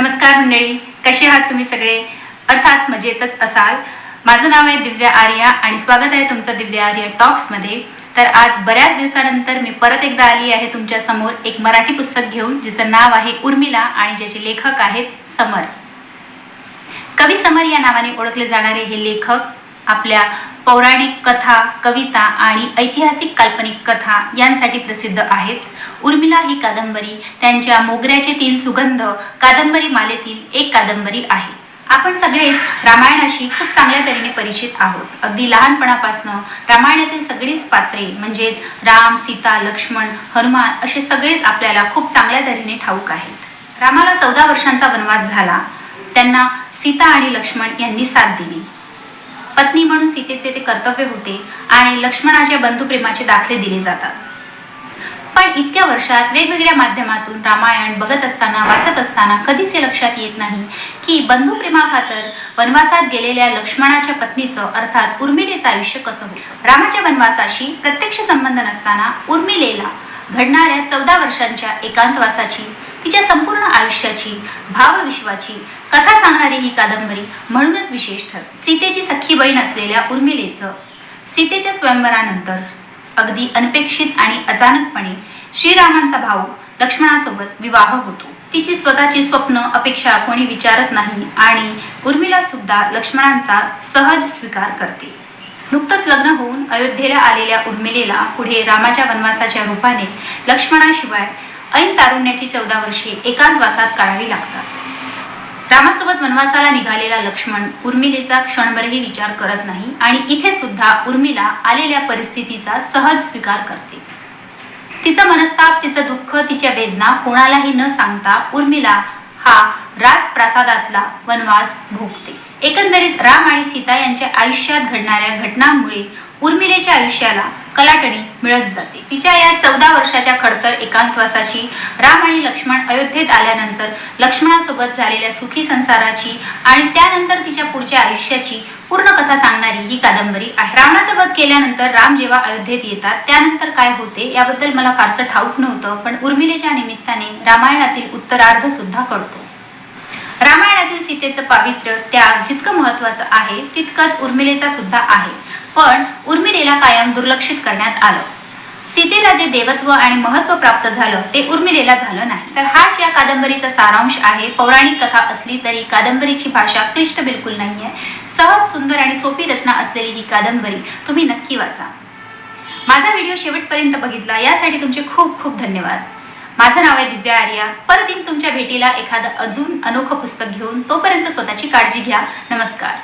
नमस्कार मंडळी, कसे आहात तुम्ही सगळे? अर्थात मजेतच असाल. माझं नाव आहे दिव्या आर्या आणि स्वागत आहे तुमचं दिव्या आर्या टॉक्समध्ये. तर आज बऱ्याच दिवसानंतर मी परत एकदा आली आहे तुमच्या समोर एक मराठी पुस्तक घेऊन, जिचं नाव आहे उर्मिला आणि ज्याचे लेखक आहेत समर. कवी समर या नावाने ओळखले जाणारे हे लेखक आपल्या पौराणिक कथा, कविता आणि ऐतिहासिक काल्पनिक कथा यांसाठी प्रसिद्ध आहेत. उर्मिला ही कादंबरी त्यांच्या मोगऱ्याचे 3 सुगंध कादंबरी मालेतील एक कादंबरी आहे. आपण सगळेच रामायणाशी खूप चांगल्या तऱ्हेने परिचित आहोत. अगदी लहानपणापासून रामायणातील सगळीच पात्रे म्हणजेच राम, सीता, लक्ष्मण, हनुमान असे सगळेच आपल्याला खूप चांगल्या तऱ्हेने ठाऊक आहेत. रामाला 14 वर्षांचा वनवास झाला. त्यांना सीता आणि लक्ष्मण यांनी साथ दिली. पत्नी म्हणून सीतेचे ते कर्तव्य होते आणि लक्ष्मणाच्या बंधुप्रेमाचे दाखले दिले जातात. पण इतक्या वर्षात वेगवेगळ्या माध्यमातून रामायण बघत असताना, वाचत असताना कधीच हे लक्षात येत नाही की बंधुप्रेमाखातर वनवासात गेलेल्या लक्ष्मणाच्या पत्नीचं अर्थात उर्मिलेचं आयुष्य कसं होतं. रामाच्या वनवासाशी प्रत्यक्ष संबंध नसताना उर्मिलेला घडणाऱ्या 14 वर्षांच्या एकांतवासाची, तिच्या संपूर्ण आयुष्याची, भावविश्वाची कथा सांगणारी ही कादंबरी म्हणूनच विशेष ठरते. सीतेची सख्खी बहीण असलेल्या उर्मिलेचं सीतेच्या स्वयंवरानंतर अगदी अनपेक्षित आणि अचानकपणे श्रीरामांचा भाऊ लक्ष्मणासोबत विवाह होतो. तिची स्वतःची स्वप्न, अपेक्षा कोणी विचारत नाही आणि उर्मिला सुद्धा लक्ष्मणांचा सहज स्वीकार करते. नुकतंच लग्न होऊन अयोध्येला आलेल्या उर्मिलेला पुढे रामाच्या वनवासाच्या रूपाने लक्ष्मणाशिवाय ऐन तारुण्याची 14 वर्षे एकांतवासात काढावी लागतात. रामासोबत वनवासाला निघालेला लक्ष्मण उर्मिलेचा क्षणभरही विचार करत नाही आणि इथे सुद्धा उर्मिला आलेल्या परिस्थितीचा सहज स्वीकार करते. तिचा मनस्ताप, तिचं दुःख, तिच्या वेदना कोणालाही न सांगता उर्मिला हा राजप्रासादातला वनवास भोगते. एकंदरीत राम आणि सीता यांच्या आयुष्यात घडणाऱ्या घटनांमुळे उर्मिलेच्या आयुष्याला कलाटणी मिळत जाते. तिच्या या 14 वर्षाच्या खडतर एकांतवासाची, राम आणि लक्ष्मण अयोध्येत आल्यानंतर लक्ष्मणासोबत झालेल्या सुखी संसाराची आणि त्यानंतर तिच्या पुढच्या आयुष्याची पूर्ण कथा सांगणारी ही कादंबरी आहे. रावणाचा वध केल्यानंतर राम जेव्हा अयोध्येत येतात त्यानंतर काय होते याबद्दल मला फारसं ठाऊक नव्हतं, पण उर्मिलेच्या निमित्ताने रामायणातील उत्तरार्ध सुद्धा कळतो. रामायणातील सीतेचं पावित्र्य, त्याग जितकं महत्वाचं आहे तितकंच उर्मिलेचा सुद्धा आहे. पण उर्मिलेला कायम दुर्लक्षित करण्यात आलं. सीतेला जे देवत्व आणि महत्व प्राप्त झालं ते उर्मिलेला झालं नाही. तर हाच या कादंबरीचा सारांश आहे. पौराणिक कथा असली तरी कादंबरीची भाषा क्लिष्ट बिलकुल नाहीये. सहज, सुंदर आणि सोपी रचना असलेली ही कादंबरी तुम्ही नक्की वाचा. माझा व्हिडिओ शेवटपर्यंत बघितला यासाठी तुमचे खूप खूप धन्यवाद. माझं नाव आहे दिव्या आर्या. परत येईन तुमच्या भेटीला एखादं अजून अनोखं पुस्तक घेऊन. तोपर्यंत स्वतःची काळजी घ्या. नमस्कार.